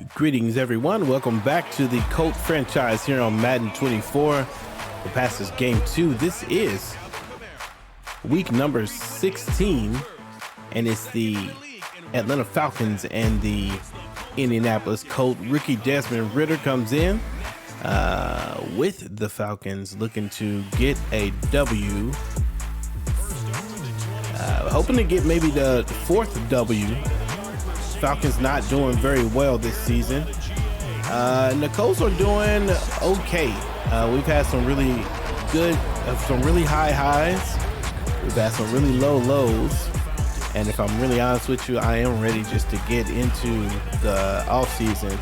Greetings, everyone. Welcome back to the Colts Franchise here on Madden 24. The past is game 2. This is week number 16, and it's the Atlanta Falcons and the Indianapolis Colts. Rookie Desmond Ridder comes in with the Falcons, looking to get a W. Hoping to get maybe the 4th W. Falcons not doing very well this season. And the Colts are doing okay. We've had some really good, some really high highs. We've had some really low lows. And if I'm really honest with you, I am ready just to get into the off season.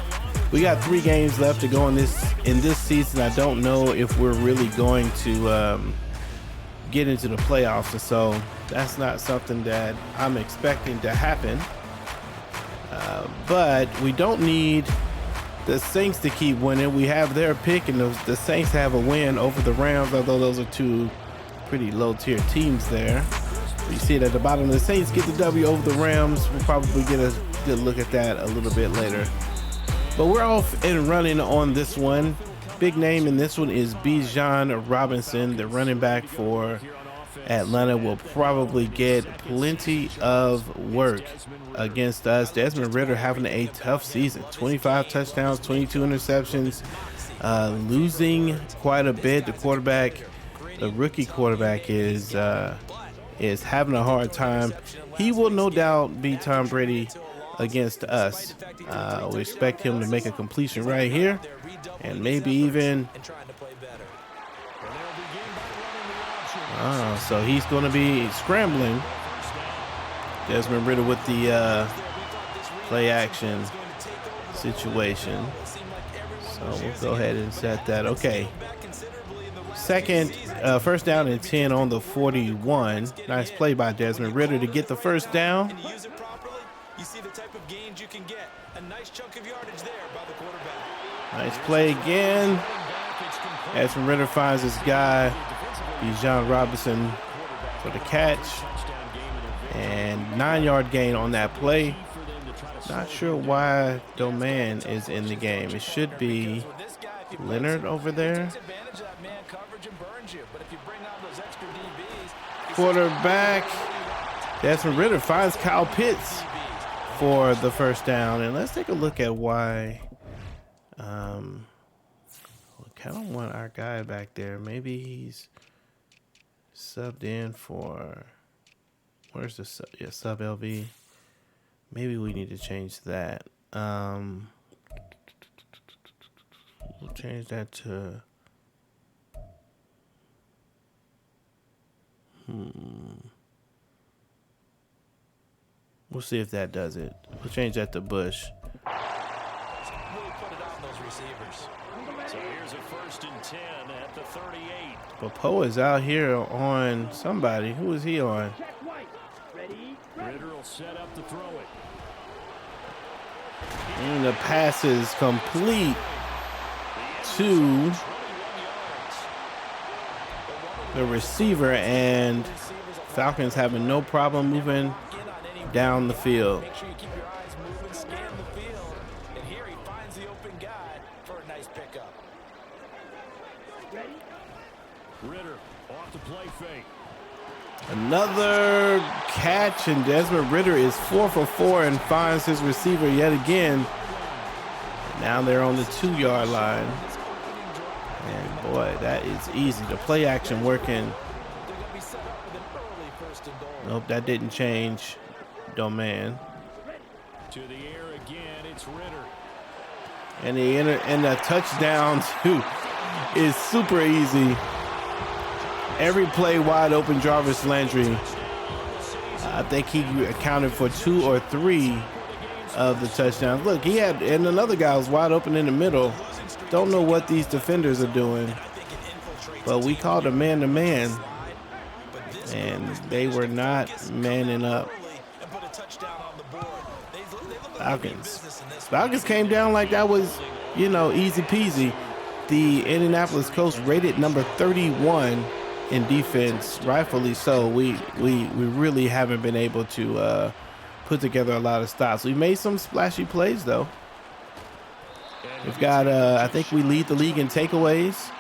We got 3 games left to go in this season. I don't know if we're really going to get into the playoffs, and so that's not something that I'm expecting to happen. But we don't need the Saints to keep winning. We have their pick, and the Saints have a win over the Rams, although those are 2 pretty low-tier teams there. You see it at the bottom. The Saints get the W over the Rams. We'll probably get a good look at that a little bit later. But we're off and running on this one. Big name in this one is Bijan Robinson, the running back for Atlanta. Will probably get plenty of work against us. Desmond Ridder having a tough season. 25 touchdowns, 22 interceptions, losing quite a bit. The rookie quarterback is having a hard time. He will no doubt be Tom Brady against us. We expect him to make a completion right here, and maybe even so he's going to be scrambling. Desmond Ridder with the play action situation. So we'll go ahead and set that. Okay. First down and 10 on the 41. Nice play by Desmond Ridder to get the first down. Nice play again. Desmond Ridder finds this guy, Bijan Robinson, for the catch. And 9-yard gain on that play. Not sure why Doman is in the game. It should be Leonard over there. Quarterback Desmond Ridder finds Kyle Pitts for the first down. And let's take a look at why. We kind of want our guy back there. Maybe he's subbed in for, where's the sub? Yeah, sub LV. Maybe we need to change that. We'll change that to we'll see if that does it. We'll change that to Bush. Really put it on those receivers. So here's a 1st and 10 at the 38. But Poe is out here on somebody. Who is he on? Ridder will set up to throw it. And the pass is complete to the receiver, and Falcons having no problem moving down the field. Make sure you keep your eyes moving, scan the field, and here he finds the open guy for a nice pickup. Ridder off the play fake. Another catch, and Desmond Ridder is 4 for 4 and finds his receiver yet again. And now they're on the 2-yard line. And boy, that is easy. The play action working. Nope, that didn't change. Doman. To the air again, it's Ridder. And the touchdown too is super easy. Every play wide open. Jarvis Landry. I think he accounted for 2 or 3 of the touchdowns. Look, and another guy was wide open in the middle. Don't know what these defenders are doing, but we called a man-to-man, and they were not manning up. Falcons came down like that was, easy peasy. The Indianapolis Colts rated number 31 in defense, rightfully so. We really haven't been able to put together a lot of stops. We made some splashy plays though. We've got, I think we lead the league in takeaways.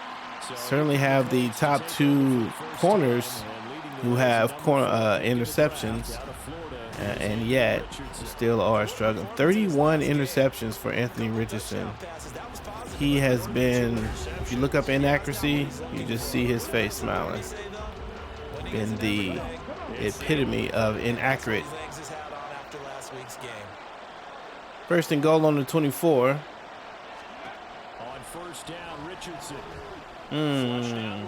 Certainly have the top 2 corners who have interceptions, and yet still are struggling. 31 interceptions for Anthony Richardson. He has been, if you look up inaccuracy, you just see his face smiling. Been the epitome of inaccurate. First and goal on the 24. On first down, Richardson. And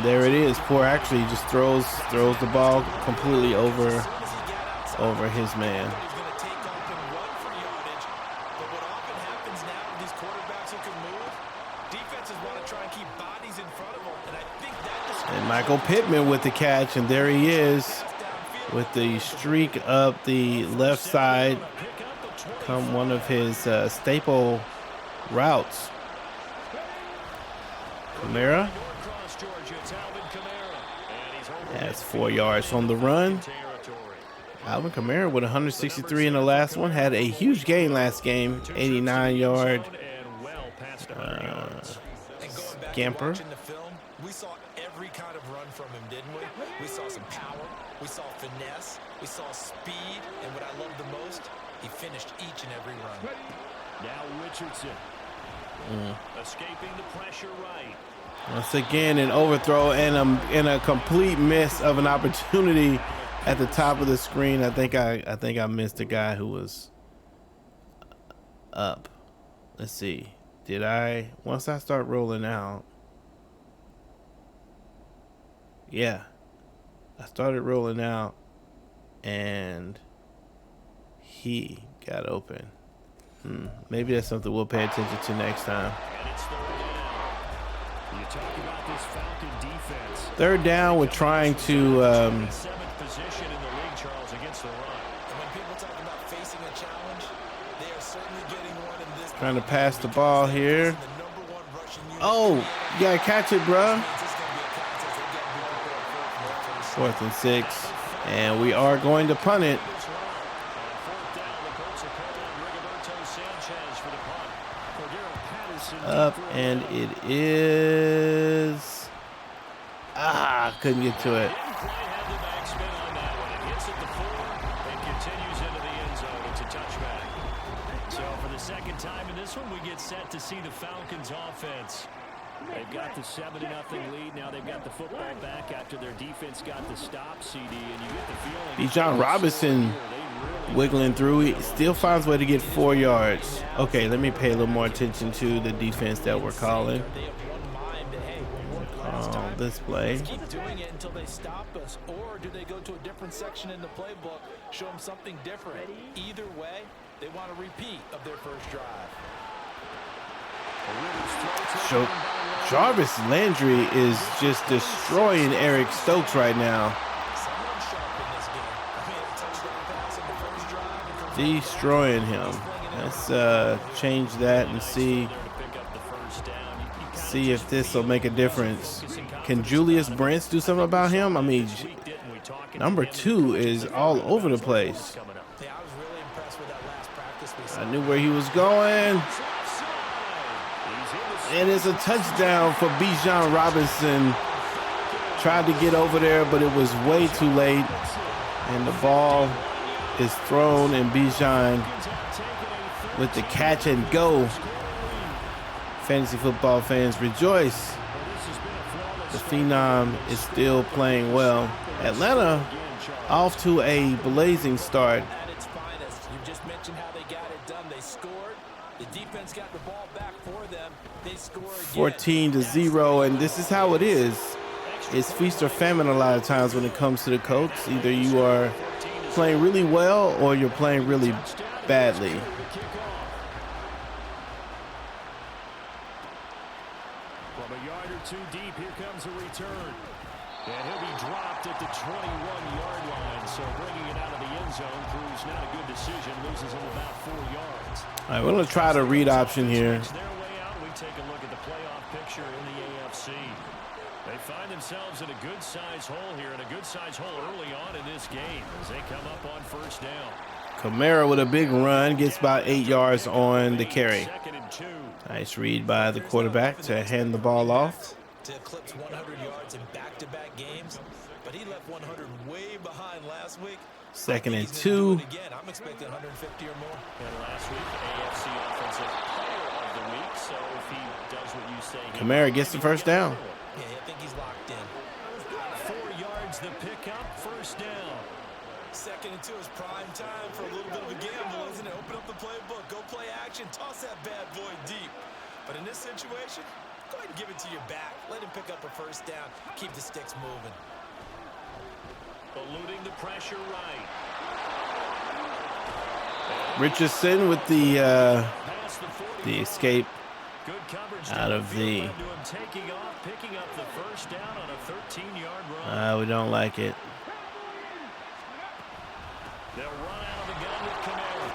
there it is. Poor actually just throws the ball completely over his man. And Michael Pittman with the catch, and there he is with the streak up the left side. Come one of his staple routes. Kamara has 4 yards on the run. Alvin Kamara with 163 in the last one. Had a huge gain last game, 89-yard scamper. We saw every kind of run from him, didn't we? We saw some power, we saw finesse, we saw speed, and what I love the most, he finished each and every run. Now Richardson escaping the pressure right. Once again, an overthrow and a complete miss of an opportunity at the top of the screen. I think I missed a guy who was up. Let's see. Did I? Once I start rolling out. Yeah. I started rolling out and he got open. Maybe that's something we'll pay attention to next time. You talk about this Falcon defense. Third down, we're trying to 7th position in the league, Charles, against the run. And when people talk about facing a challenge, they are certainly getting one in this. trying to pass the ball here. Oh, you gotta catch it, bruh. 4th and 6, and we are going to punt it. Up, and it is. Couldn't get to it. So for the second time in this one, we get set to see the Falcons offense. They've got the 7-0 lead. Now they've got the football back after their defense got the stop, CD, and you get the feeling. Bijan Robinson wiggling through. He still finds a way to get 4 yards. Okay, let me pay a little more attention to the defense that we're calling. This play. Keep doing it until they stop us, or do they go to a different section in the playbook, show them something different? Either way, they want a repeat of their first drive. So Jarvis Landry is just destroying Eric Stokes right now. Destroying him. Let's change that and see if this will make a difference. Can Julius Brents do something about him? I mean, number 2 is all over the place. I knew where he was going. And it's a touchdown for Bijan Robinson. Tried to get over there, but it was way too late. And the ball is thrown, and Bijan with the catch and go. Fantasy football fans rejoice. The Phenom is still playing well. Atlanta off to a blazing start. At its finest. You just mentioned how they got it done. They scored. The defense got the ball back for them. They scored 14-0, and this is how it is. It's feast or famine a lot of times when it comes to the Colts. Either you are playing really well or you're playing really badly. From a yard or two deep, here comes a return. And he'll be dropped at the 21-yard line. So bringing it out of the end zone proves not a good decision. Loses him about 4 yards. All right, we're going to try the read option here. Their way out, we take a look at the playoff picture in the AFC. They find themselves in a good-sized hole here, and a good-sized hole early on in this game as they come up on first down. Kamara with a big run, gets about 8 yards on the carry. Nice read by the quarterback to hand the ball off. To eclipse 100 yards in back-to-back games, but he left 100 way behind last week. 2nd and 2. Again, I'm expecting 150 or more. And last week, AFC Offensive Player of the Week. So if he does what you say, Kamara gets the first down. Yeah, I think he's locked in. 4 yards the pickup, first down. 2nd and 2 is prime time for a little bit of a gamble, isn't it? Open up the playbook, go play action, toss that bad boy deep. But in this situation, go ahead and give it to your back. Let him pick up a first down. Keep the sticks moving. Eluding the pressure right. Richardson with the escape Good coverage out of the. taking off, picking up the first down on a 13-yard run. We don't like it. They'll run out of the gun with Kamara.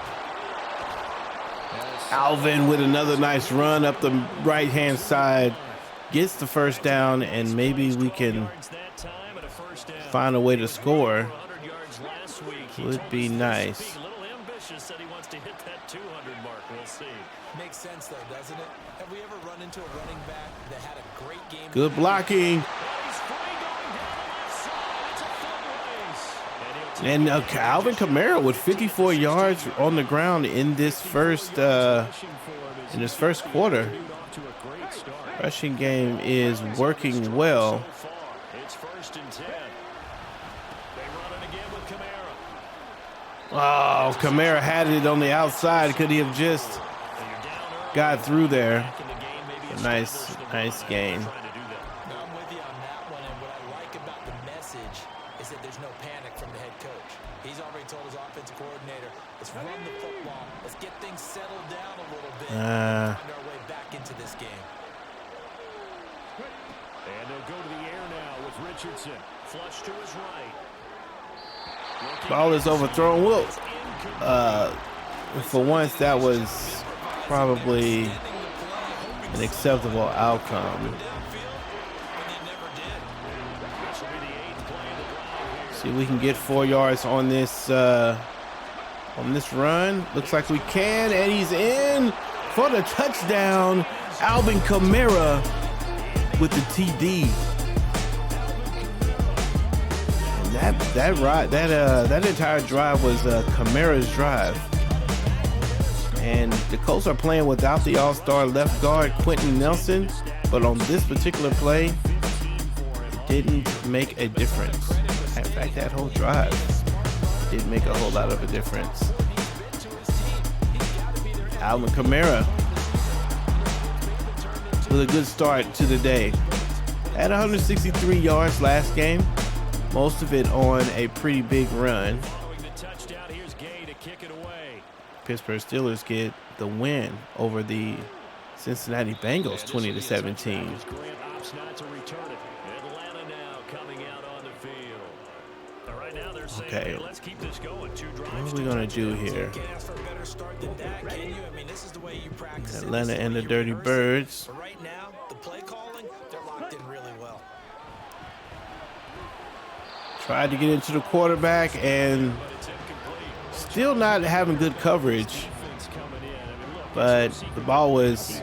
Alvin with another nice run up the right-hand side. Gets the first down, and maybe we can find a way to score. Would be nice. A little ambitious, said he wants to hit that 200 mark. We'll see. Makes sense, though, doesn't it? Have we ever run into a running back that had a great game? Good blocking. And Alvin Kamara with 54 yards on the ground in this first quarter. Rushing game is working well. It's 1st and 10. They run it again with Kamara. Oh, Kamara had it on the outside. Could he have just got through there? A nice gain. I'm with you on that one, and what I like about the message is that there's no panic from the head coach. He's already told his offensive coordinator, let's run the football. Let's get things settled down a little bit and find our way back into this game. And they'll go to the air now with Richardson. Flush to his right. Ball is overthrown. Whoa. For once, that was probably an acceptable outcome. See if we can get 4 yards on this run. Looks like we can, and he's in for the touchdown. Alvin Kamara with the TD. And that entire drive was Kamara's drive. And the Colts are playing without the all-star left guard Quentin Nelson, but on this particular play, it didn't make a difference. In fact, that whole drive didn't make a whole lot of a difference. Alvin Kamara with a good start to the day. Had 163 yards last game, most of it on a pretty big run. Pittsburgh Steelers get the win over the Cincinnati Bengals 20-17. Okay, what are we gonna do here? Atlanta and the Dirty Birds. Right now, the play calling, they're locked in really well. Tried to get into the quarterback and still not having good coverage, but the ball was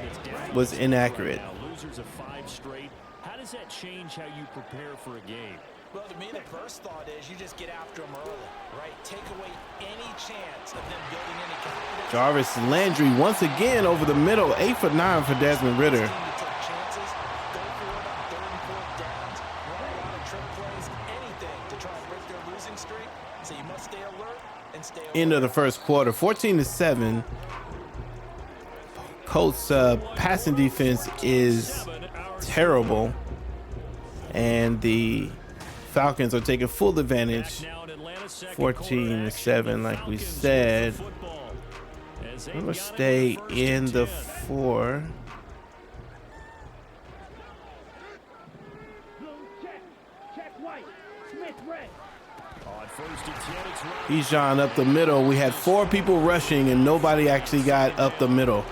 inaccurate. Losers of 5 straight. How does that change how you prepare for a game? Well, to me, the first thought is you just get after them early, right? Take away any chance of them building any confidence. Jarvis Landry once again over the middle, 8 for 9 for Desmond Ridder. End of the first quarter, 14-7. Colts passing defense is terrible, and the Falcons are taking full advantage. 14-7, like we said. I'm gonna stay in the 4. Bijan up the middle. We had 4 people rushing and nobody actually got up the middle.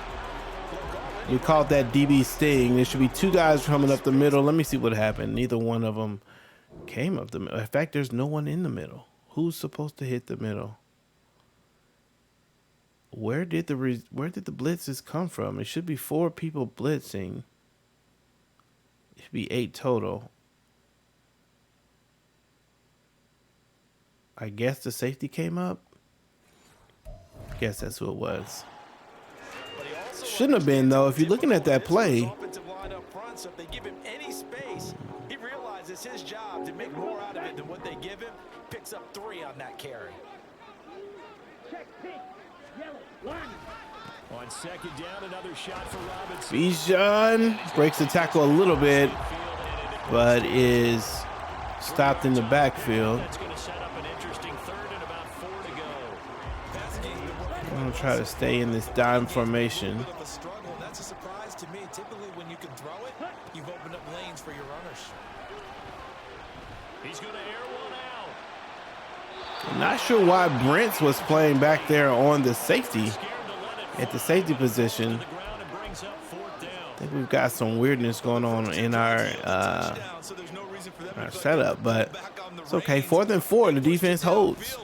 We called that DB sting. There should be 2 guys coming up the middle. Let me see what happened. Neither one of them came up the middle. In fact, there's no one in the middle. Who's supposed to hit the middle? Where did the blitzes come from? It should be 4 people blitzing. It should be 8 total. I guess the safety came up. I guess that's who it was. Shouldn't have been, though. If you're looking at that play, so if they give him any space, he realizes his job to make more out of it than what they give him. Picks up 3 on that carry. On second down, another shot for Robinson. Bijan breaks the tackle a little bit, but is stopped in the backfield. That's going to set up an interesting 3rd and about 4 to go. I'm going to try to stay in this dime formation. That's a surprise to me. Typically, when you can throw it, you've opened up lanes for your runners. He's going to air one out. I'm not sure why Brents was playing back there on the safety, at the safety position. I think we've got some weirdness going on in our setup, but it's okay. 4th and 4, the defense holds.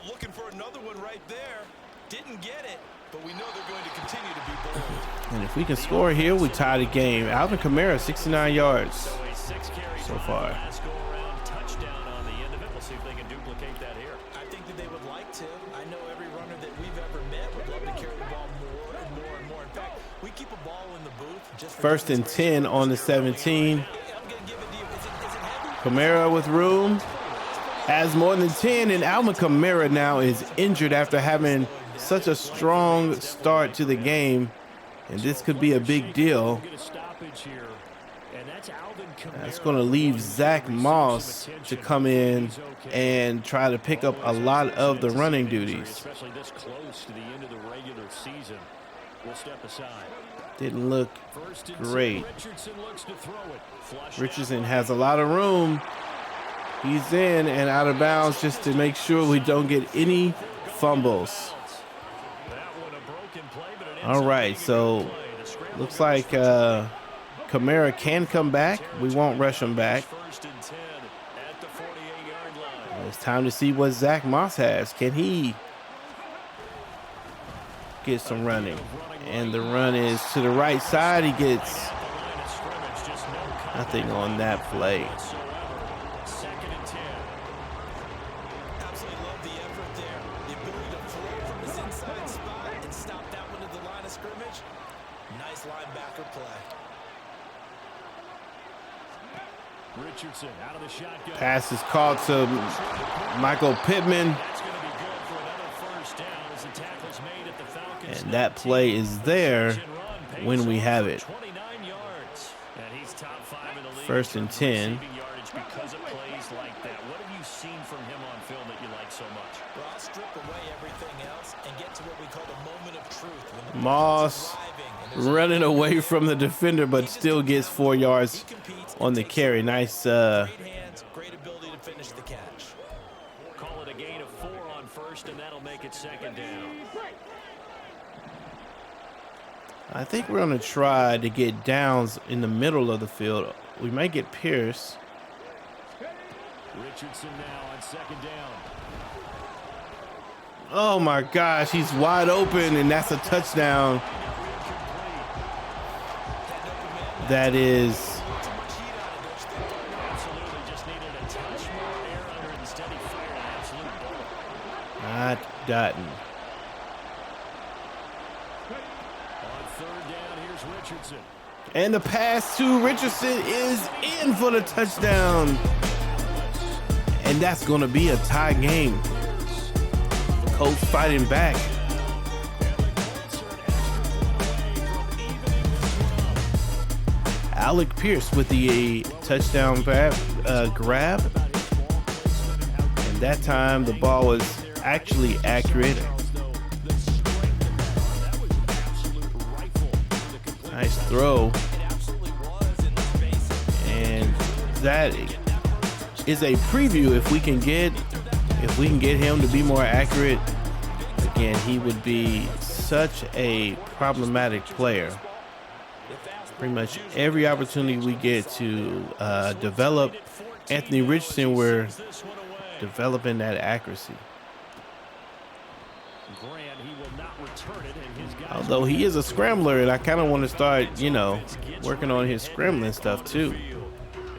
And if we can score here, we tie the game. Alvin Kamara, 69 yards so far. Touchdown on the end of it. We'll see if they can duplicate that here. I think that they would like to. I know every runner that we've ever met would love to carry the ball more and more and more. In fact, we keep a ball in the booth. Just 1st and 10 on the 17. Kamara with room. Has more than 10, and Alvin Kamara now is injured after having such a strong start to the game. And this could be a big deal. That's going to leave Zach Moss to come in and try to pick up a lot of the running duties. Especially this close to the end of the regular season. We'll step aside. Didn't look great. Richardson looks to throw it. Richardson has a lot of room. He's in and out of bounds just to make sure we don't get any fumbles. All right, so looks like Kamara can come back. We won't rush him back. It's time to see what Zach Moss has. Can he get some running? And the run is to the right side. He gets nothing on that play. Richardson out of the shotgun. Pass is called to Michael Pittman. That's going to be good for another first down as the tackle's made at the Falcons. And that play is there when we have it. 29 yards. And he's top 5 in the league. 1st and 10. Because of plays like that. What have you seen from him on film that you like so much? Well, I'll strip away everything else and get to what we call the moment of truth. Moss running away from the defender, but still gets 4 yards on the carry. Nice. Great ability to finish the catch. Call it a gain of 4 on 1st, and that'll make it 2nd down. I think we're going to try to get downs in the middle of the field. We might get Pierce. Richardson now on 2nd down. Oh my gosh, he's wide open, and that's a touchdown. That is not gotten. On 3rd down, here's Richardson. And the pass to Richardson is in for the touchdown. And that's going to be a tie game. Colts fighting back. Alec Pierce with the touchdown grab. And that time the ball was actually accurate. Nice throw. And that is a preview. If we can get him to be more accurate, again, he would be such a problematic player. Pretty much every opportunity we get to develop Anthony Richardson, we're developing that accuracy. Grant, he will not return it, and his guys Although he is a scrambler, and I kind of want to start, you know, working on his scrambling stuff too.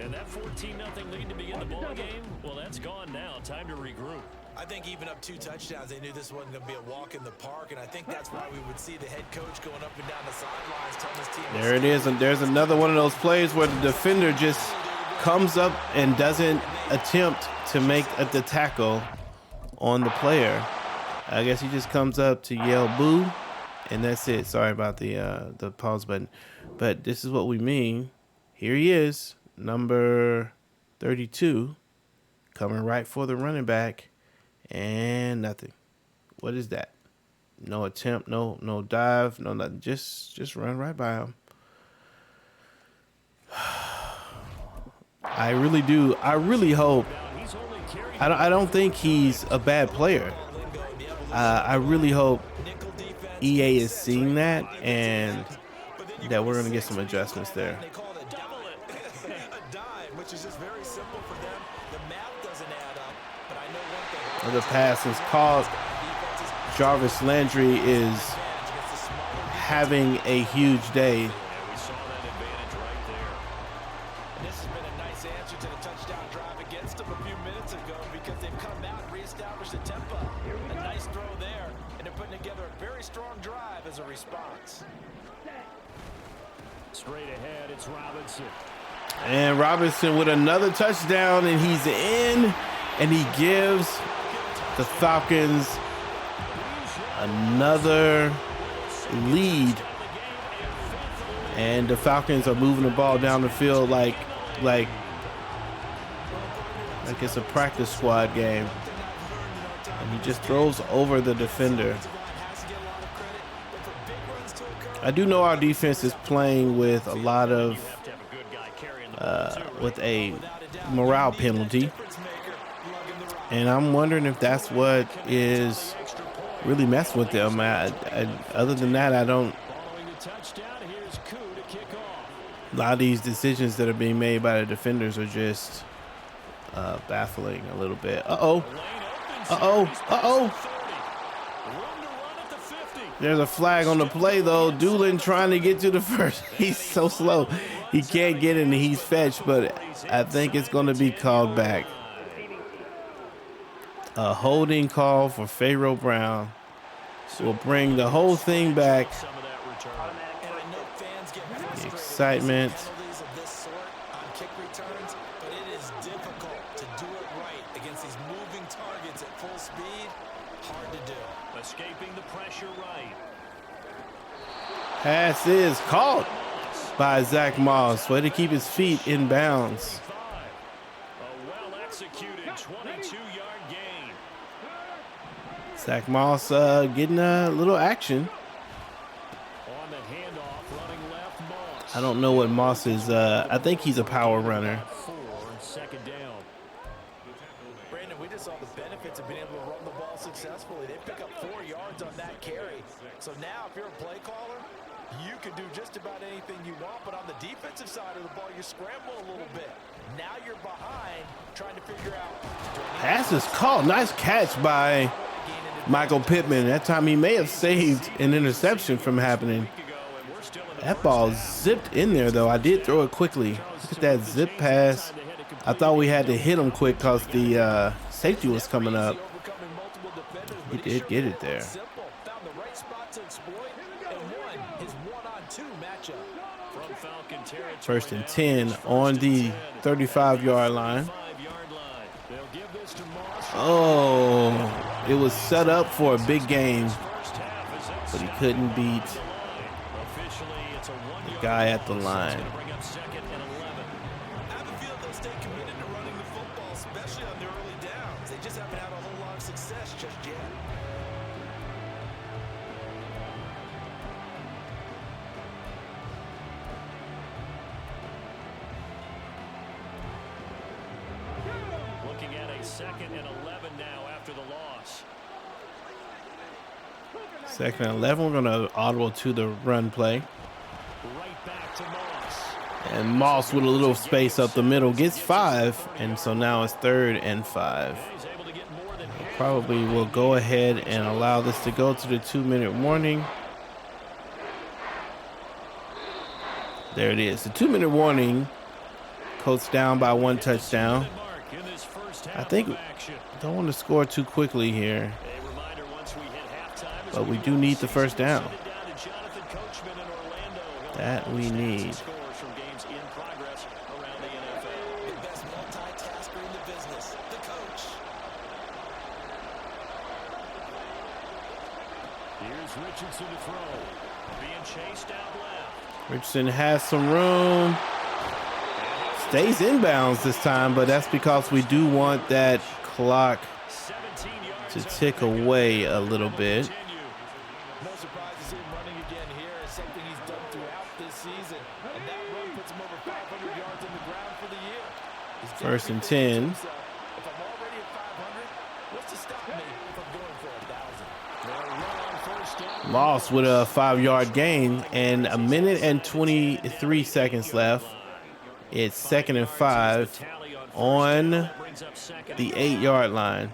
And that 14-0 lead to begin the ball game, well, that's gone now. Time to regroup. I think even up 2 touchdowns, they knew this wasn't going to be a walk in the park, and I think that's why we would see the head coach going up and down the sidelines telling his team. There it is, and there's another one of those plays where the defender just comes up and doesn't attempt to make the tackle on the player. I guess he just comes up to yell boo, and that's it. Sorry about the pause button, but this is what we mean. Here he is, number 32, coming right for the running back, and nothing. What is that? No attempt, no dive, no nothing. Just run right by him. I really hope. I don't think he's a bad player. I really hope EA is seeing that and that we're going to get some adjustments there. The pass is caught. Jarvis Landry is having a huge day. Straight ahead, it's Robinson. And Robinson with another touchdown, and he's in, and he gives the Falcons another lead. And the Falcons are moving the ball down the field like it's a practice squad game. And he just throws over the defender. I do know our defense is playing with a lot of with a morale penalty, and I'm wondering if that's what is really messing with them. Other than that, I don't. A lot of these decisions that are being made by the defenders are just baffling a little bit. Uh-oh. There's a flag on the play, though. Doolin trying to get to the first. He's so slow. He can't get in, and he's fetched, but I think it's going to be called back. A holding call for Pharaoh Brown will bring the whole thing back. The excitement. Escaping the pressure right. Pass is caught by Zach Moss. Way to keep his feet in bounds. A well-executed 22-yard gain. Zach Moss getting a little action. On the handoff, running left, Moss. I don't know what Moss is. I think he's a power runner. Second down. Brandon, we just saw the benefits of being able to run the ball successfully. They pick up 4 yards on that carry. So now if you're a play caller, you can do just about anything you want, but on the defensive side of the ball, you scramble a little bit. Now you're behind, trying to figure out. Pass is caught. Nice catch by Michael Pittman. That time he may have saved an interception from happening. That ball zipped in there, though. I did throw it quickly. Look at that zip pass. I thought we had to hit him quick because the safety was coming up. He did get it there. First and 10 on the 35-yard line. Oh, it was set up for a big game, but he couldn't beat the guy at the line. Second and 11 now after the loss. Second and 11. We're going to audible to the run play. Right back to Moss. And Moss with a little space up the middle gets 5. And so now it's 3rd and 5. Probably will go ahead and allow this to go to the 2-minute warning. There it is. The 2-minute warning. Colts down by 1 touchdown. I think don't want to score too quickly here, but we do need the first down. That we need. Here's Richardson to throw. Being chased out left. Richardson has some room. Stays inbounds this time, but that's because we do want that clock to tick away a little bit. No surprise to see him running again here. It's something he's done throughout this season. And that run puts him over 500 yards on the ground for the year. 1st and 10. If I'm already at 500, what's to stop me if I'm going for 1,000? Moss with a 5-yard gain and 1 minute and 23 seconds left. It's 2nd and 5 on the 8-yard line.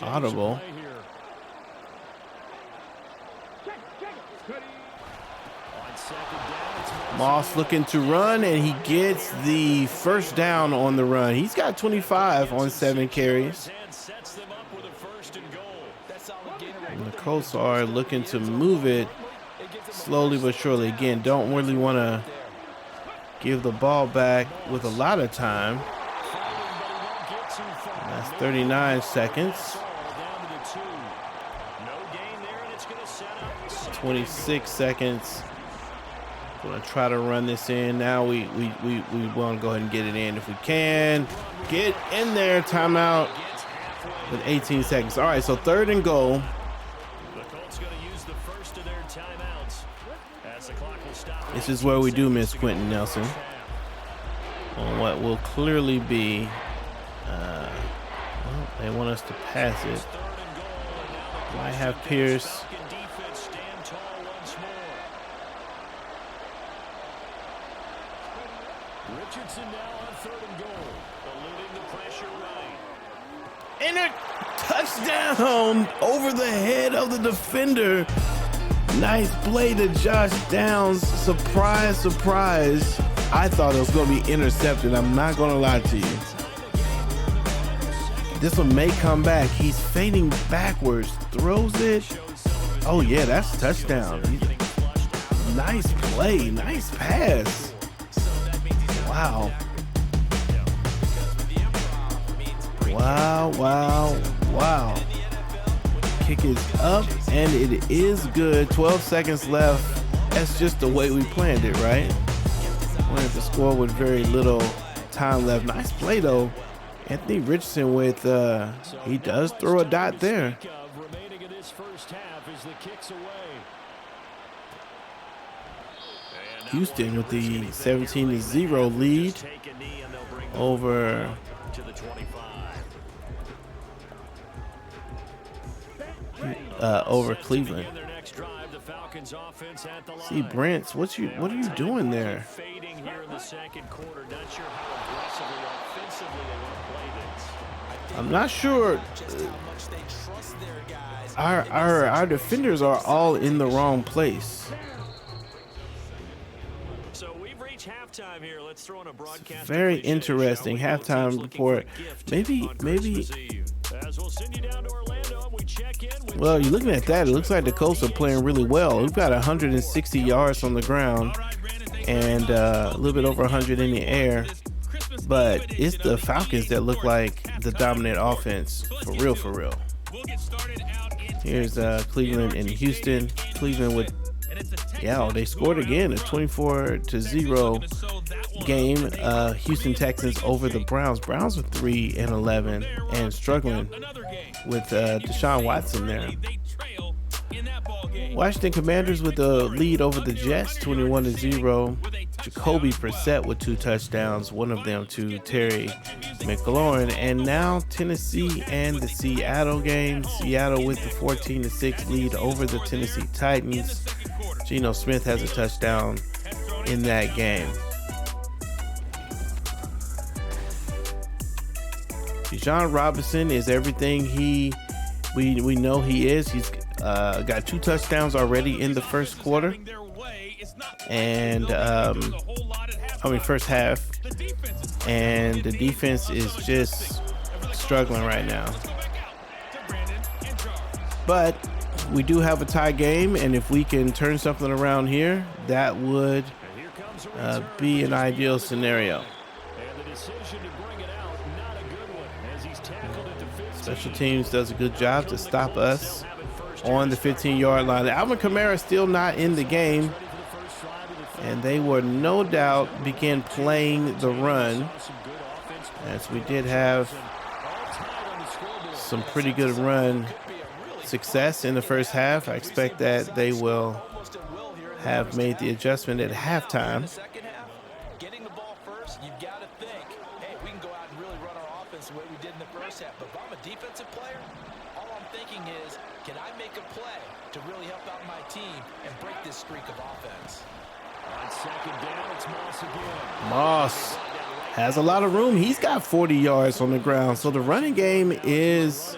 Audible. Moss looking to run, and he gets the first down on the run. He's got 25 on 7 carries. And the Colts are looking to move it slowly but surely. Again, don't really want to give the ball back with a lot of time. And that's 39 seconds. 26 seconds. Going to try to run this in. Now we want to go ahead and get it in if we can. Get in there. Timeout with 18 seconds. All right, so 3rd and goal. This is where we do miss Quentin Nelson on what will clearly be, well, they want us to pass it. Might have Pierce. Richardson now on 3rd and goal, eluding the pressure right. And a touchdown over the head of the defender. Nice play to Josh Downs. Surprise, surprise. I thought it was going to be intercepted. I'm not going to lie to you. This one may come back. He's fading backwards. Throws it. Oh, yeah, that's a touchdown. Nice play. Nice pass. Wow. Wow, wow, wow. Kick is up, and it is good. 12 seconds left. That's just the way we planned it, right? Wanted to score with very little time left. Nice play, though. Anthony Richardson with, he does throw a dot there. Houston with the 17-0 lead over Cleveland. See, Brents, what are you doing there? I'm not sure. Our defenders are all in the wrong place. It's very interesting halftime report. Maybe. Well, you're looking at that. It looks like the Colts are playing really well. We've got 160 yards on the ground and a little bit over 100 in the air. But it's the Falcons that look like the dominant offense for real, for real. Here's Cleveland and Houston. Cleveland with, yeah, they scored again, a 24-0 game. Houston Texans over the Browns. Browns are 3-11 and struggling with Deshaun Watson there. Washington Commanders with the lead over the Jets, 21-0. Jacoby Brissett with 2 touchdowns, one of them to Terry McLaurin. And now Tennessee and the Seattle game. Seattle with the 14-6 lead over the Tennessee Titans. Geno Smith has a touchdown in that game. Bijan Robinson is everything we know he is. He's got 2 touchdowns already in the first quarter, and first half, and the defense is just struggling right now. But we do have a tie game, and if we can turn something around here, that would be an ideal scenario. Special teams does a good job to stop us on the 15-yard line. Alvin Kamara still not in the game, and they will no doubt begin playing the run, as we did have some pretty good run success in the first half. I expect that they will have made the adjustment at halftime. Getting the ball first, you've got to think, hey, we can go out and really run our offense the way we did in the first half. But if I'm a defensive player, all I'm thinking is, can I make a play to really help out my team and break this streak of offense? On second down, it's Moss again. Moss has a lot of room. He's got 40 yards on the ground. So the running game is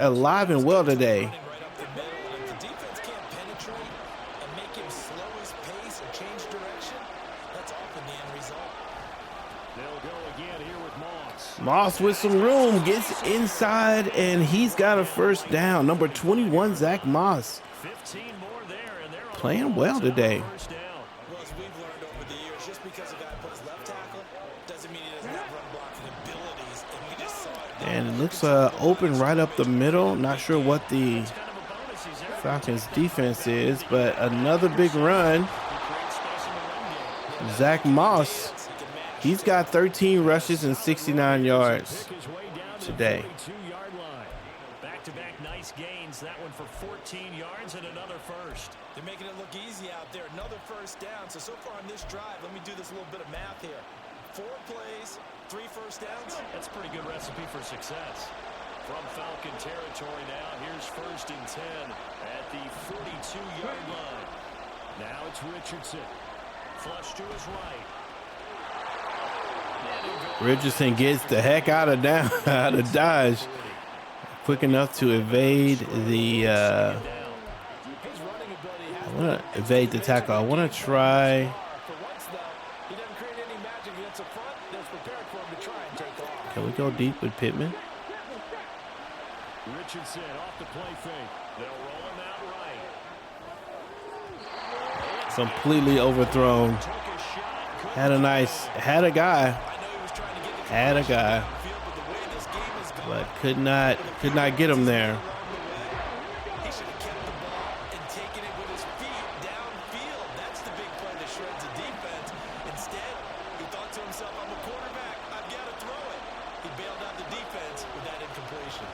alive and well today. Moss with some room, gets inside, and he's got a first down. Number 21, Zach Moss, playing well today. And it looks open right up the middle. Not sure what the Falcons defense is, but another big run. Zach Moss, he's got 13 rushes and 69 yards today. Back-to-back nice gains. That one for 14 yards and another first. They're making it look easy out there. Another first down. So far on this drive, let me do this little bit of math here. 4 plays, 3 first downs. That's a pretty good recipe for success. From Falcon territory now, here's 1st and 10 at the 42-yard line. Now it's Richardson. Flush to his right. Richardson gets the heck out of Dodge. Quick enough to evade the I want to evade the tackle. I want to try. Can we go deep with Pittman? Richardson off the play fake. They'll roll him out right. Completely overthrown. Had a guy, but could not get him there. He should have kept the ball and taken it with his feet downfield. That's the big play that shreds the defense. Instead, he thought to himself, I'm a quarterback. I've got to throw it. He bailed out the defense with that incompletion.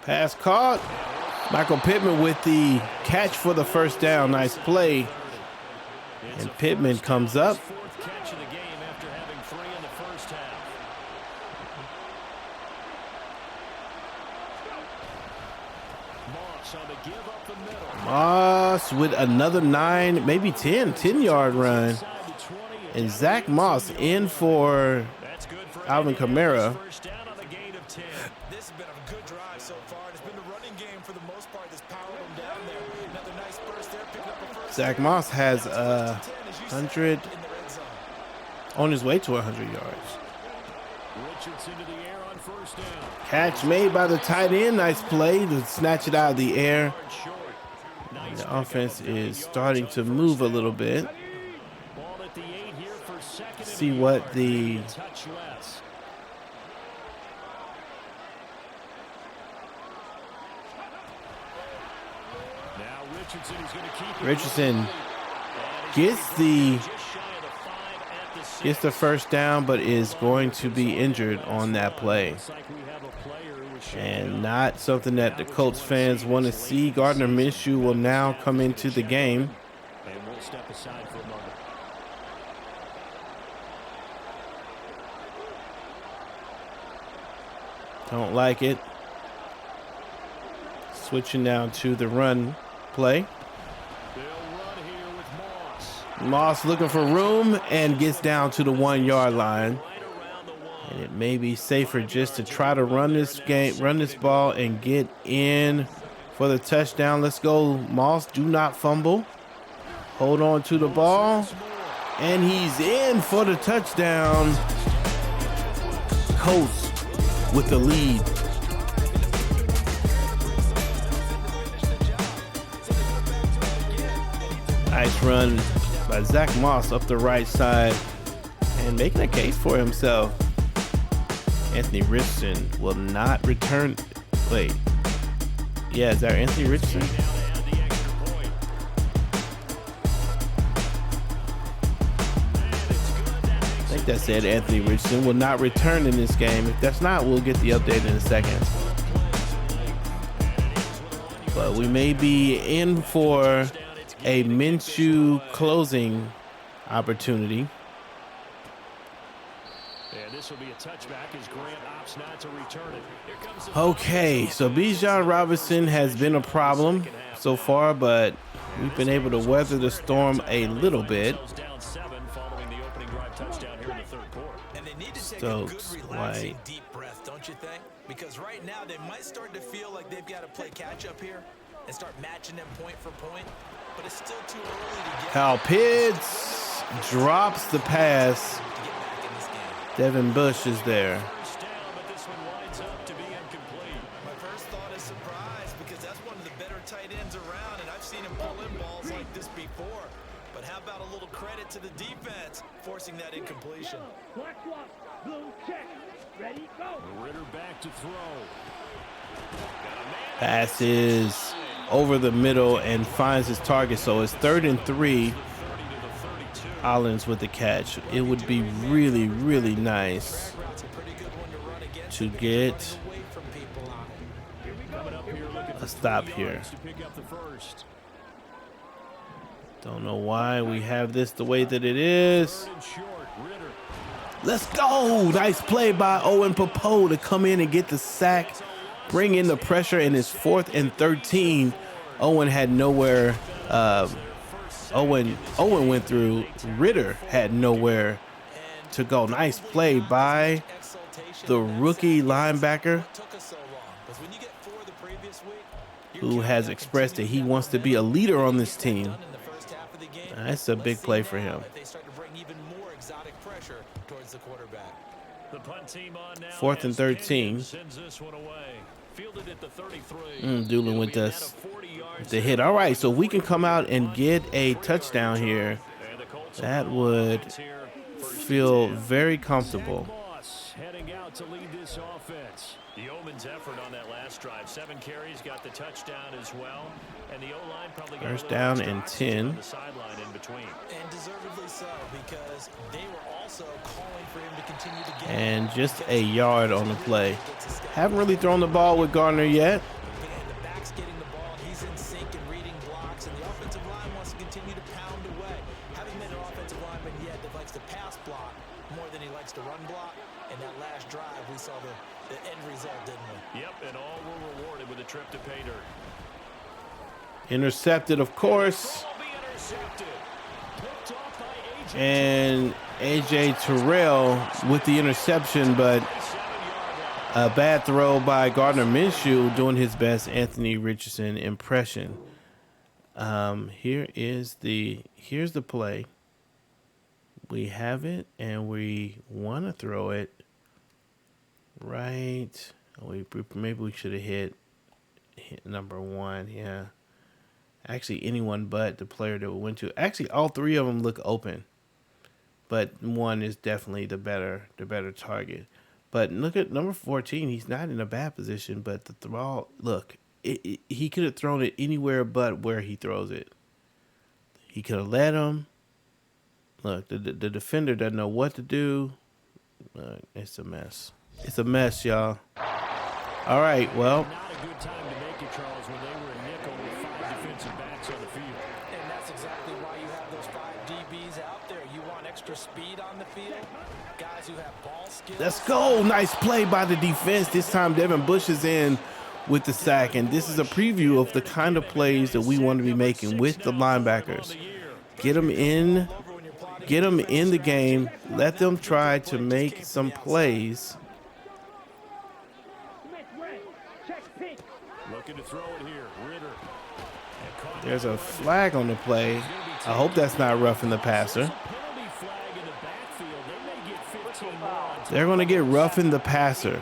Pass caught. Michael Pittman with the catch for the first down. Nice play. And Pittman comes up. Catch of the game after having 3 in the first half. Moss on the give up the middle. Moss with another 9, maybe 10-yard run. And Zach Moss in for Alvin Kamara. First down on the gain of 10. This has been a good drive so far. It's been the running game for the most part that's powered them down there. Another nice burst there, picking up a first. Zach Moss has 100 on his way to 100 yards. Richardson to the air on first down. Catch made by the tight end. Nice play to snatch it out of the air. And the offense is starting to move a little bit. Ball at the 8 here for second. See what the Touch less. Now Richardson is going to keep it. Richardson gets the first down, but is going to be injured on that play. And not something that the Colts fans want to see. Gardner Minshew will now come into the game. And we'll step aside for a moment. Don't like it. Switching now to the run play. Moss looking for room and gets down to the 1 yard line. And it may be safer just to try to run this ball and get in for the touchdown. Let's go, Moss. Do not fumble. Hold on to the ball. And he's in for the touchdown. Colts with the lead. Nice run by Zach Moss up the right side and making a case for himself. Anthony Richardson will not return. Wait. Yeah, is that Anthony Richardson? I think that said Anthony Richardson will not return in this game. If that's not, we'll get the update in a second. But we may be in for a Minshew closing opportunity. This will be a touchback as Grant opts not to return it. Okay, so Bijan Robinson has been a problem so far, but we've been able to weather the storm a little bit. Stokes, White. Deep breath, don't you think? Because right now they might start to feel like they've got to play catch up here and start matching them point for point, but it's still too early to get. Kyle Pitts drops the pass. Devin Bush is there. My first thought is surprise because that's one of the better tight ends around, and I've seen him pull in balls like this before. But how about a little credit to the defense forcing that incompletion? Ready, go. Ritter back to throw. Passes over the middle and finds his target. So it's 3rd and 3. Collins with the catch. It would be really, really nice to get a stop here. Don't know why we have this the way that it is. Let's go. Nice play by Owen Popo to come in and get the sack, bring in the pressure, and it's 4th and 13. Owen had nowhere. Owen went through. Ritter had nowhere to go. Nice play by the rookie linebacker who has expressed that he wants to be a leader on this team. That's a big play for him. 4th and 13. Doolin with us. The hit. All right, so we can come out and get a touchdown here. That would feel very comfortable. Heading out to lead this offense. The Yeoman's effort on that last drive. 7 carries, got the touchdown as well. And the O-line probably got first down and 10. On the sideline in between. And deservedly so, because they were also calling for him to continue to get. And just a yard on the play. Haven't really thrown the ball with Gardner yet. And the back's getting the ball, he's in sync and reading blocks, and the offensive line wants to continue to pound away. Haven't been an offensive lineman yet that likes to pass block more than he likes to run block. And that last drive, we saw the end result, didn't we? Yep, and all were rewarded with a trip to pay dirt. Intercepted, of course. And A.J. Terrell with the interception, but a bad throw by Gardner Minshew doing his best Anthony Richardson impression. Here's the play. We have it, and we want to throw it right. Maybe we should have hit number 1. Yeah. Actually, anyone but the player that we went to. Actually, all 3 of them look open, but 1 is definitely the better target. But look at number 14. He's not in a bad position, but the throw. Look, he could have thrown it anywhere but where he throws it. He could have let him. Look, the defender doesn't know what to do. It's a mess. It's a mess, y'all. All right, well. Not a good time to make it, Charles, when they were a nickel with 5 defensive backs on the field. And that's exactly why you have those 5 DBs out there. You want extra speed on the field? Guys Let's go. Nice play by the defense. This time Devin Bush is in with the sack, and this is a preview of the kind of plays that we want to be making with the linebackers. Get them in the game. Let them try to make some plays. There's a flag on the play. I hope that's not roughing the passer. They're going to get roughing the passer.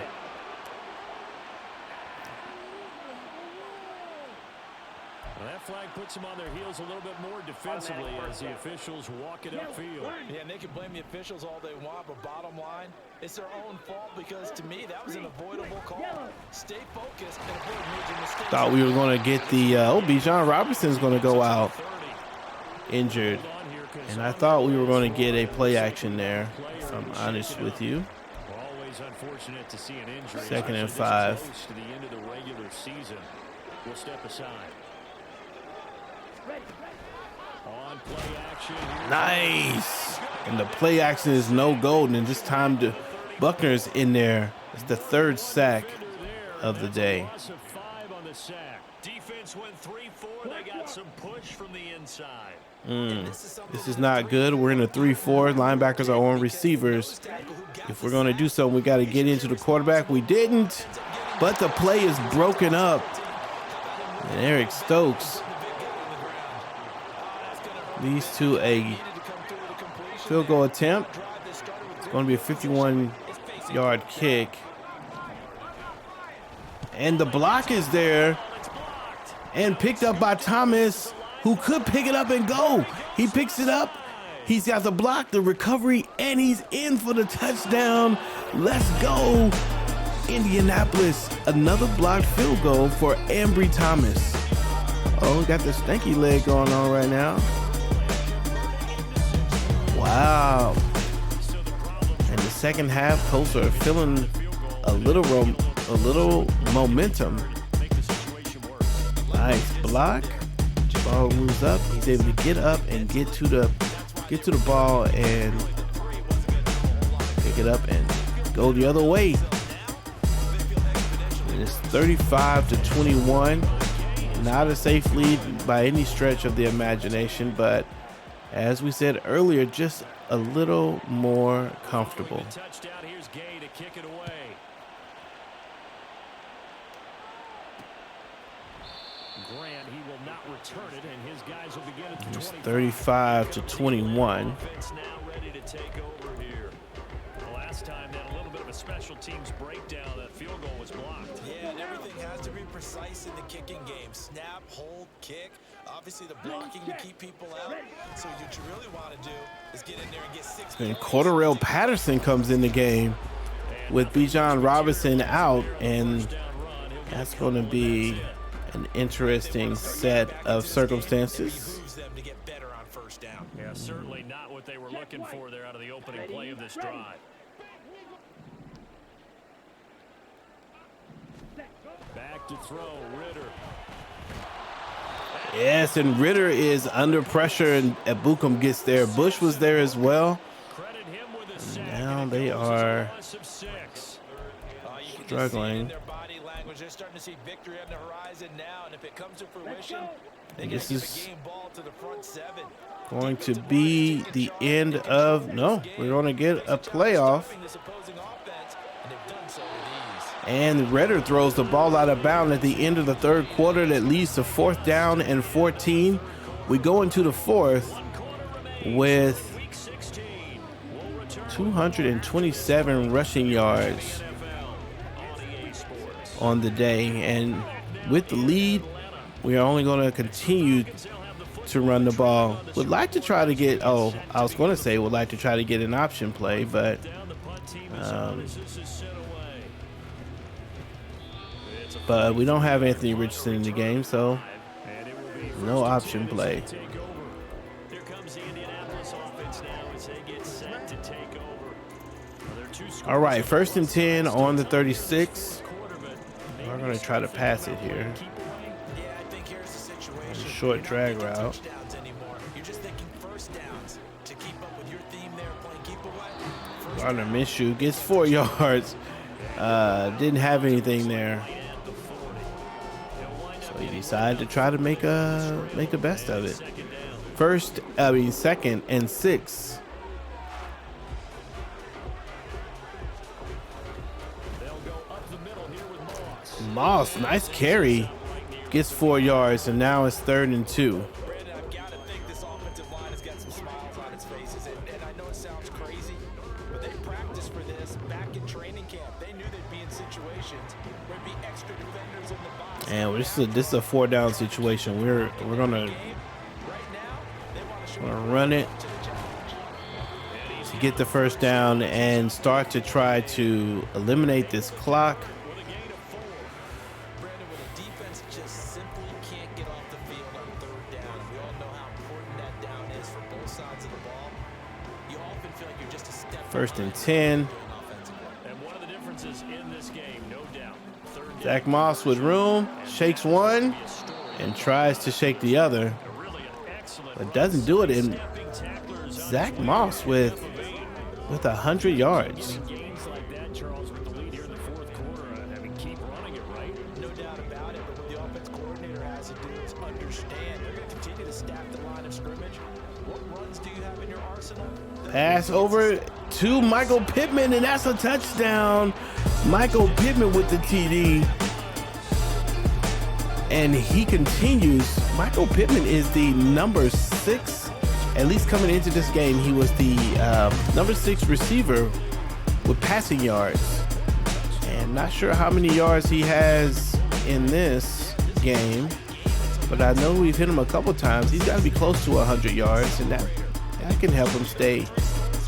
That flag puts them on their heels a little bit more defensively as the officials walk it upfield. Yeah, and they can blame the officials all they want, but bottom line, it's their own fault because to me that was an avoidable call. Stay focused and avoid major mistakes. Thought we were going to get the Bijan Robinson's going to go out injured, and I thought we were going to get a play action there, if I'm honest with you. Always unfortunate to see an injury. 2nd and 5. To the end of the regular season. We'll step aside. On play action. Nice. And the play action is no golden, and this time Buckner's in there. It's the 3rd sack of the day. Defense went 3-4. They got some push from the inside. This is not good. We're in a 3-4. Linebackers are on receivers. If we're going to do something, we got to get into the quarterback. We didn't, but the play is broken up. And Eric Stokes leads to a field goal attempt. It's going to be a 51-yard kick. And the block is there and picked up by Thomas, who could pick it up and go. He picks it up. He's got the block, the recovery, and he's in for the touchdown. Let's go. Indianapolis, another blocked field goal for Ambry Thomas. Oh, got the stanky leg going on right now. Wow. In the second half, Colts are feeling a little momentum. Nice block. Ball moves up. He's able to get up and get to the ball and pick it up and go the other way. And it's 35-21. Not a safe lead by any stretch of the imagination, but as we said earlier, just a little more comfortable. Touchdown. Here's Gay to kick it away. Grant, he will not return it, and his guys will begin at the 35-21. Offense now ready to take over here. The last time they had a little bit of a special teams breakdown. That field goal was blocked. Yeah, and everything has to be precise in the kicking game. Snap, hold, kick. Obviously, the blocking to keep people out. So what you really want to do is get in there and get 6 And Cordarrelle Patterson comes in the game with Bijan Robinson out, and that's going to be an interesting set of circumstances. Yeah, certainly not what they were looking for there out of the opening play of this drive. Back to throw, Ritter. Yes, and Ritter is under pressure, and Abukum gets there. Bush was there as well. And now they are struggling. They're starting to see victory on the horizon now, and if it comes to fruition, And this is game ball to the front 7. going to be the end of, no, we're going to get a playoff. And Ritter throws the ball out of bounds at the end of the 3rd quarter. That leads to 4th down and 14. We go into the 4th with 227 rushing yards on the day. And with the lead, we are only going to continue to run the ball. Would like to try to get, I was going to say would like to try to get an option play, but we don't have Anthony Richardson in the game, so no option play. Here comes the Indianapolis offense now as they get set to take over. All right, 1st and 10 on the 36. We're going to try to pass it here. Short drag route. Gardner Minshew gets 4 yards. Didn't have anything there. So he decided to try to make the best of it. Second and 6. Moss, nice carry. Gets 4 yards, and now it's 3rd and 2. Brandon, I've got to think this offensive line has got some smiles on its faces, and I know it sounds crazy, but they practiced for this back in training camp. They knew they'd be in situations where there'd be extra defenders in the box. And this is a 4-down situation. We're gonna run it to get the first down and start to try to eliminate this clock. First and 10. And one of the differences in this game, no doubt. Zach Moss with room, shakes one and tries to shake the other, but doesn't do it. And Zach Moss with 100 yards. Games like that, Charles, with the lead here in the fourth quarter, I mean, keep running it, right? No doubt about it, but what the offense coordinator has to do is understand they're going to continue to staff the line of scrimmage. What runs do you have in your arsenal? Pass over to Michael Pittman, and that's a touchdown. Michael Pittman with the TD. And he continues. Michael Pittman is the number 6, at least coming into this game. He was the number 6 receiver with passing yards. And not sure how many yards he has in this game, but I know we've hit him a couple times. He's got to be close to 100 yards, and that can help him stay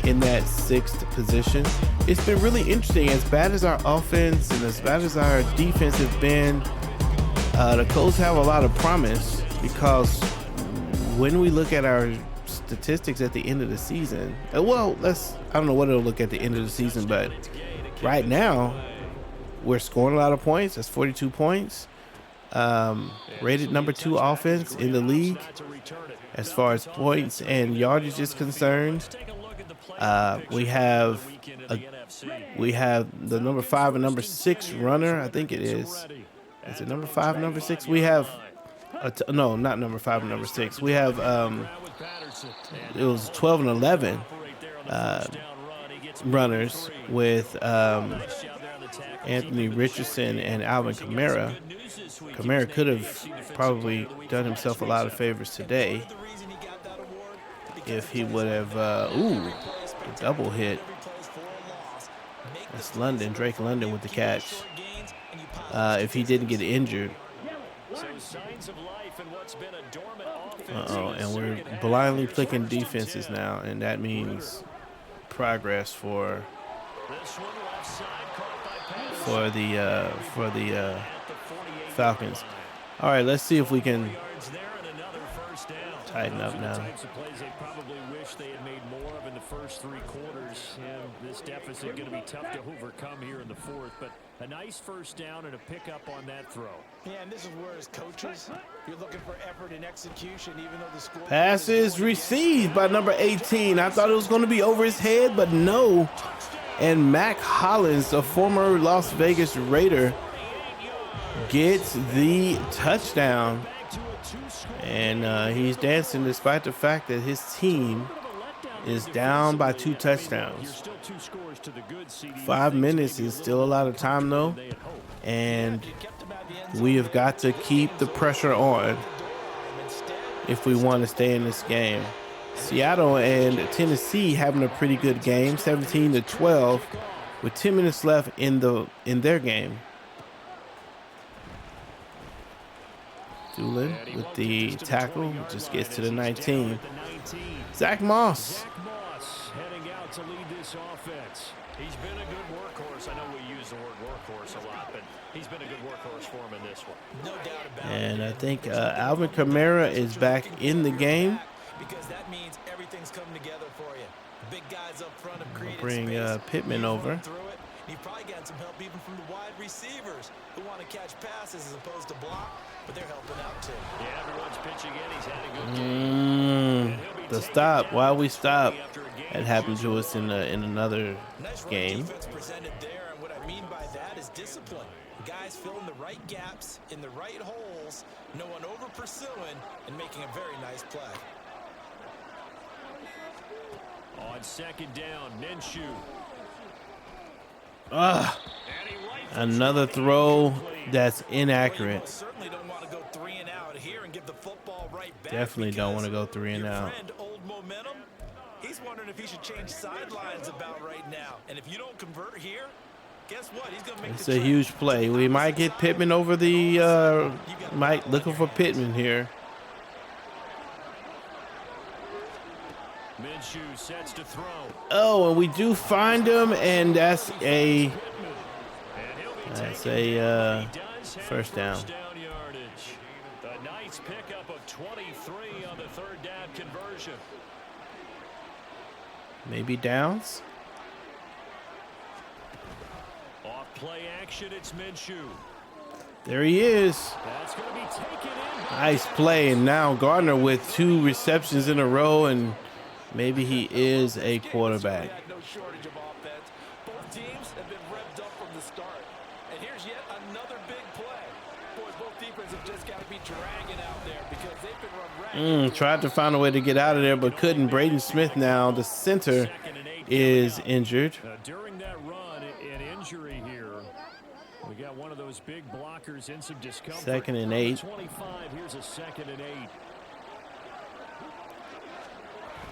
in that 6th position. It's been really interesting. As bad as our offense and as bad as our defense has been, the Colts have a lot of promise, because when we look at our statistics at the end of the season, I don't know what it'll look at the end of the season, but right now we're scoring a lot of points. That's 42 points. Rated number 2 offense in the league as far as points and yardage is concerned. We have the number 5 and number 6 runner. I think it is. Is it number 5 and number 6? We have no, not number 5 and number 6. We have it was 12 and 11 runners with Anthony Richardson and Alvin Kamara. Kamara could have probably done himself a lot of favors today if he would have a double hit. That's Drake London with the catch. If he didn't get injured. And we're blindly clicking defenses now, and that means progress for the Falcons. All right, let's see if we can tighten up now. They probably wish they had made more of in the first 3 quarters. This deficit going to be tough to overcome here in the 4th, but a nice first down and a pickup on that throw. Yeah, and this is where, as coaches, you're looking for effort and execution, even though the score pass is received by number 18. I thought it was going to be over his head, but no. And Mac Hollins, a former Las Vegas Raider, gets the touchdown. And he's dancing despite the fact that his team is down by 2 touchdowns. 5 minutes is still a lot of time, though. And we have got to keep the pressure on if we want to stay in this game. Seattle and Tennessee having a pretty good game, 17-12, with 10 minutes left in their game. Doolin with the tackle, just gets to the 19. Zach Moss. Heading out to lead this offense. He's been a good workhorse. I know we use the word workhorse a lot, but he's been a good workhorse for him in this one. No doubt about it. And I think Alvin Kamara is back in the game. Because that means everything's coming together for you. The big guys up front have created bring space. Pittman over. Through it, You've probably gotten some help even from the wide receivers who want to catch passes as opposed to block, but they're helping out too. Yeah, everyone's pitching in. He's had a good game. The stop. Why we stop? That happened to us in another Nice game. defense presented there, and what I mean by that is discipline. Guys filling the right gaps in the right holes, no one over pursuing, and making a very nice play. On second down, Minshew. Another throw that's inaccurate. Certainly don't want to go 3 and out here and give the football right back. Definitely don't want to go 3 and out. Friend, old momentum, he's wondering if he should change sidelines about right now. And if you don't convert here, guess what? He's going to make It's a huge play. We might get Pittman over the Mike looking for Pittman here. Minshew sets to throw. Oh, and we do find him, and that's a first down. Yardage. A nice pickup of 23 on the third down conversion. Maybe downs. Off play action, it's Minshew. There he is. That's going to be taken in. Nice play, and now Gardner with 2 receptions in a row, and maybe he is a quarterback. No shortage of offense. Both teams have been revved up from the start. And here's yet another big play. Boys, both defenses have just got to be dragging out there because they've been run ragged. Tried to find a way to get out of there, but couldn't. Braden Smith now, the center, is injured. During that run, an injury here. We got one of those big blockers in some discomfort. 2nd and 8. 25, here's a 2nd and 8.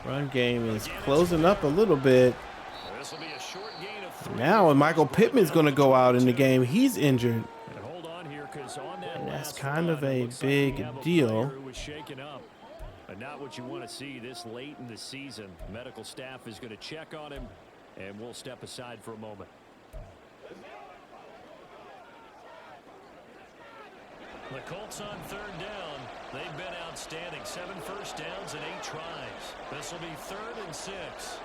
Run game is closing up a little bit. This will be a short gain of 3. Now, and Michael Pittman's going to go out in the game. He's injured. And hold on here, 'cause on that And that's last kind of run, a it looks like big we have a deal. player who was shaken up. But not what you want to see this late in the season. Medical staff is going to check on him, and we'll step aside for a moment. The Colts on 3rd down. They've been outstanding. 7 first downs and 8 tries. This will be 3rd and 6.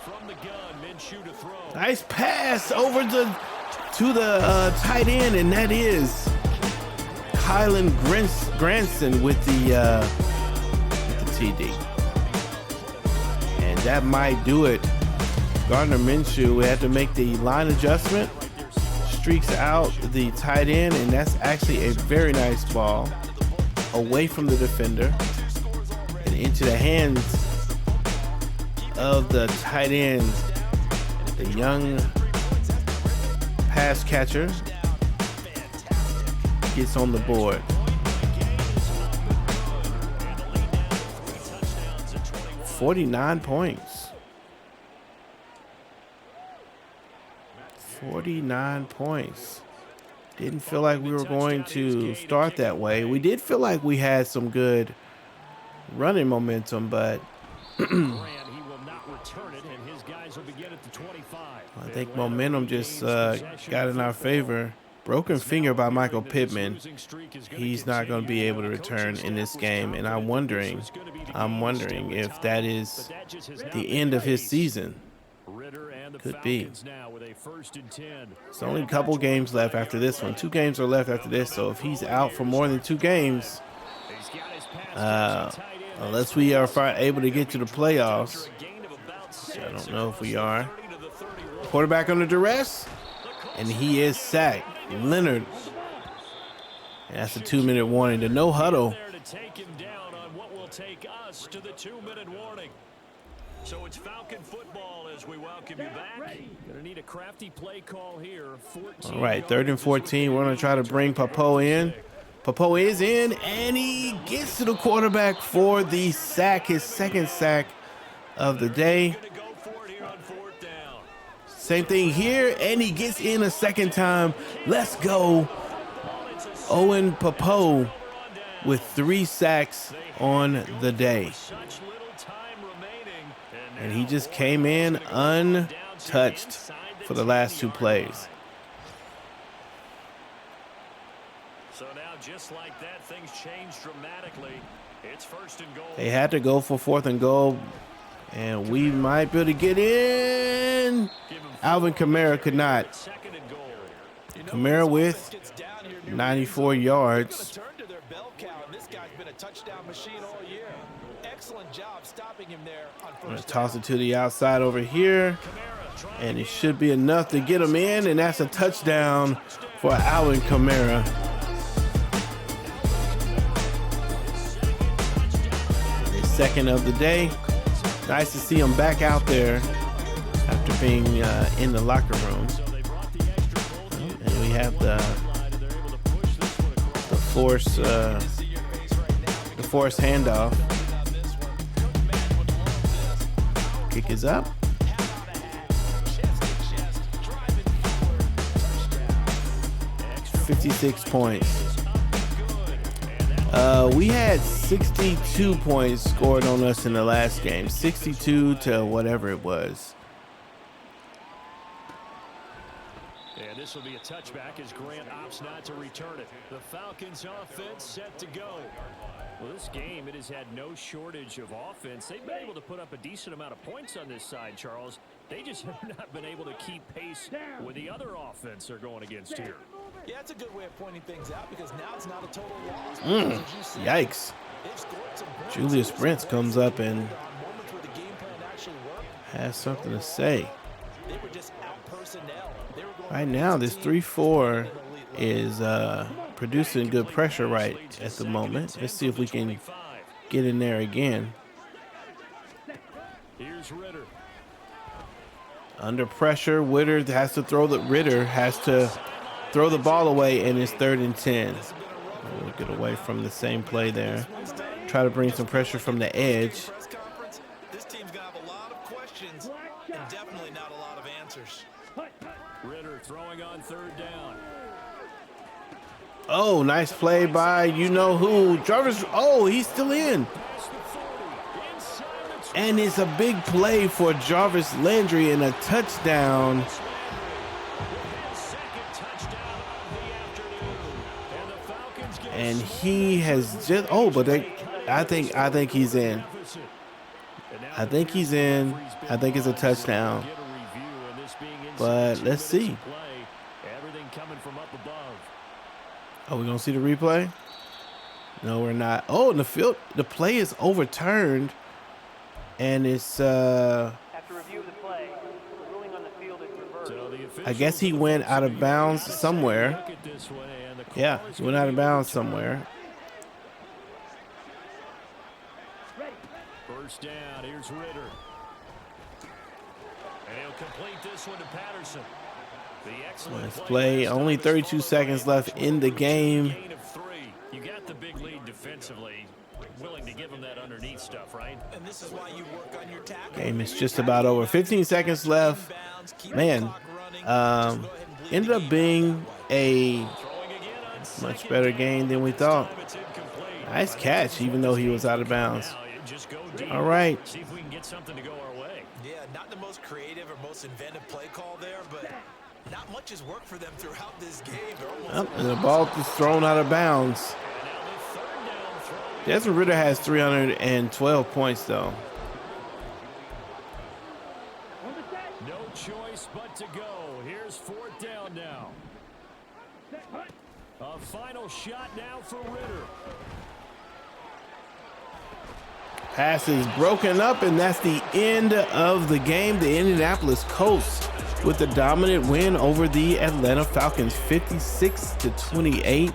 From the gun, Minshew to throw. Nice pass over to the tight end, and that is Kylan Granson with the TD. And that might do it. Gardner Minshew, we had to make the line adjustment. Streaks out the tight end, and that's actually a very nice ball away from the defender and into the hands of the tight end, the young pass catcher gets on the board. 49 points. 49 points. Didn't feel like we were going to start that way. We did feel like we had some good running momentum, but I think momentum just got in our favor. Broken finger by Michael Pittman. He's not going to be able to return in this game, and I'm wondering if that is the end of his season. Could be. It's only a couple games left after this one. 2 games are left after this, so if he's out for more than 2 games, unless we are able to get to the playoffs, which I don't know if we are. Quarterback under duress, and he is sacked. Leonard. And that's a 2-minute warning. The no huddle. So it's Falcon football as we welcome you back. Gonna need a crafty play call here. All right, 3rd and 14. We're gonna try to bring Papo in. Papo is in, and he gets to the quarterback for the sack, his 2nd sack of the day. Same thing here, and he gets in a 2nd time. Let's go. Owen Papo with 3 sacks on the day. And he just came in untouched for the last 2 plays. So now, just like that, things changed dramatically. It's 1st and goal. They had to go for 4th and goal. And we might be able to get in. Alvin Kamara could not. Kamara with 94 yards. I'm going to toss it to the outside over here. And it should be enough to get him in. And that's a touchdown for Alvin Kamara. The second of the day. Nice to see him back out there after being in the locker room. And we have the force handoff. Kick is up. $56 points. We had 62 points scored on us in the last game. 62 to whatever it was. And this will be a touchback as Grant opts not to return it. The Falcons offense set to go. Well, this game, it has had no shortage of offense. They've been able to put up a decent amount of points on this side, Charles. They just have not been able to keep pace with the other offense they're going against here. Yeah, that's a good way of pointing things out because now it's not a total loss. Yikes. Julius Brents comes up and has something to say. Right now, this 3-4 is producing good pressure right at the moment. Let's see if we can get in there again. Here's Ritter. Under pressure, Ritter has to throw the ball away, and it's 3rd and 10. We'll get away from the same play there. Try to bring some pressure from the edge. This team's gonna have a lot of questions and definitely not a lot of answers. Ritter throwing on 3rd down. Oh, nice play by you-know-who. Jarvis, oh, he's still in. And it's a big play for Jarvis Landry and a touchdown. And he has just, I think he's in. I think he's in. I think it's a touchdown. But let's see. Are we gonna see the replay? No, we're not. Oh, and the play is overturned, and it's After review of the play, the ruling on the field is reversed. I guess he went out of bounds somewhere. Yeah, he went out of bounds somewhere. First down, here's Ritter. And he'll complete this one to Patterson. Let's play. Only 32 seconds left in the game. You got the big lead defensively. Willing to give him that underneath stuff, right? And this is why you work on your tackle. Game is just about over. 15 seconds left. Man, ended up being a much better game than we thought. Nice catch, even though he was out of bounds. All right. See if we can get something to go our way. Yeah, not the most creative or most inventive play call there, but not much has worked for them throughout this game. And the ball is thrown out of bounds. Desmond Ritter has 312 points, though. No choice but to go. Here's 4th down now. A final shot now for Ritter. Pass is broken up, and that's the end of the game. The Indianapolis Colts with the dominant win over the Atlanta Falcons, 56-28.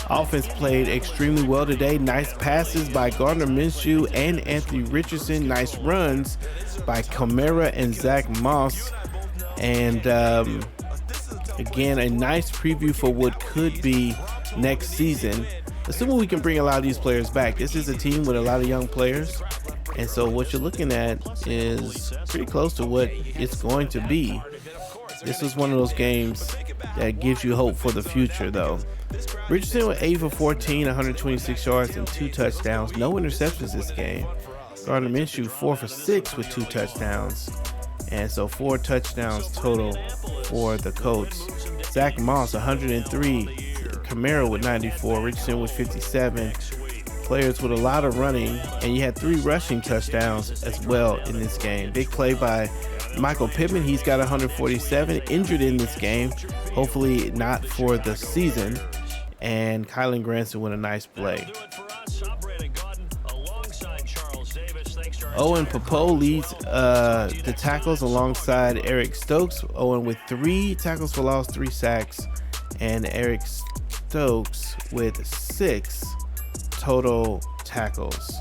Offense played extremely well today. Nice passes by Gardner Minshew and Anthony Richardson. Nice runs by Kamara and Zach Moss. And again, a nice preview for what could be next season. Assuming we can bring a lot of these players back. This is a team with a lot of young players. And so what you're looking at is pretty close to what it's going to be. This is one of those games that gives you hope for the future, though. Richardson with 8 for 14, 126 yards and 2 touchdowns. No interceptions this game. Gardner Minshew 4 for 6 with 2 touchdowns. And so 4 touchdowns total for the Colts. Zach Moss 103. Kamara with 94. Richardson with 57. players with a lot of running, and you had 3 rushing touchdowns as well in this game. Big play by Michael Pittman. He's got 147, injured in this game, hopefully not for the season. And Kylan Granson with a nice play. Owen Popo leads the tackles alongside Eric Stokes. Owen with 3 tackles for loss, 3 sacks, and Eric Stokes with 6 total tackles.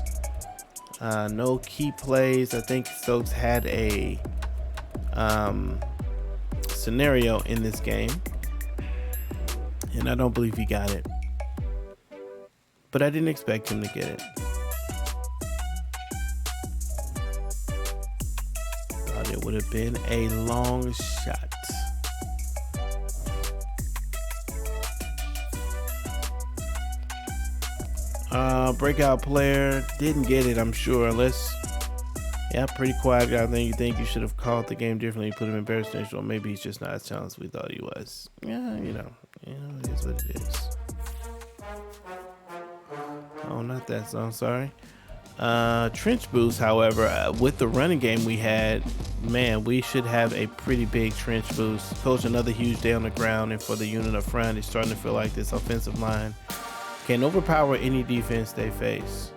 No key plays. I think Stokes had a scenario in this game, and I don't believe he got it, but I didn't expect him to get it. Thought it would have been a long shot. Breakout player didn't get it, I'm sure, unless, yeah, pretty quiet guy. Then you think you should have called the game differently, put him in better situation, or maybe he's just not as talented as we thought he was. Yeah, you know, it is what it is. Oh, not that song, sorry. Trench boost, however, with the running game we had, man, we should have a pretty big trench boost. Coach, another huge day on the ground, and for the unit up front, it's starting to feel like this offensive line can overpower any defense they face.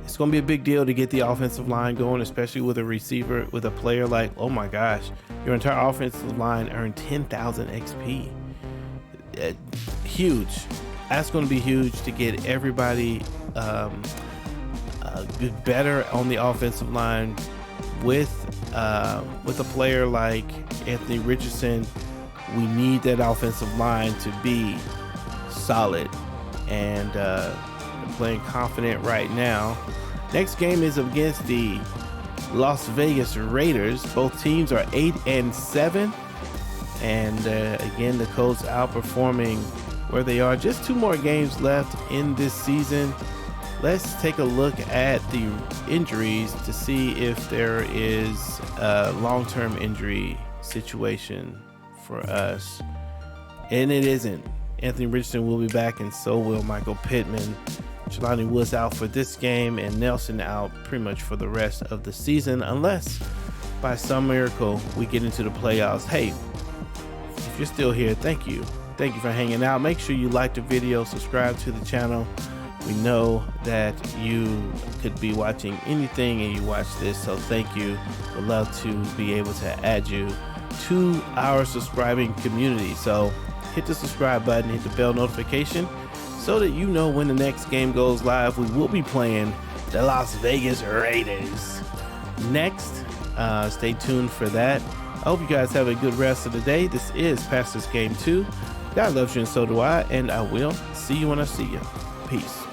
It's going to be a big deal to get the offensive line going, especially with a receiver, with a player like, oh my gosh, your entire offensive line earned 10,000 XP. Huge. That's going to be huge to get everybody better on the offensive line. With a player like Anthony Richardson, we need that offensive line to be solid, and playing confident right now. Next game is against the Las Vegas Raiders. Both teams are 8-7, and again, the Colts outperforming where they are. Just 2 more games left in this season. Let's take a look at the injuries to see if there is a long-term injury situation for us, and it isn't. Anthony Richardson will be back, and so will Michael Pittman. Jelani Woods out for this game, and Nelson out pretty much for the rest of the season, unless by some miracle we get into the playoffs. Hey, if you're still here, thank you. Thank you for hanging out. Make sure you like the video, subscribe to the channel. We know that you could be watching anything and you watch this, so thank you. We'd love to be able to add you to our subscribing community. So hit the subscribe button, hit the bell notification so that you know when the next game goes live. We will be playing the Las Vegas Raiders next. Stay tuned for that. I hope you guys have a good rest of the day. This is Pastor's Game 2. God loves you and so do I, and I will see you when I see you. Peace.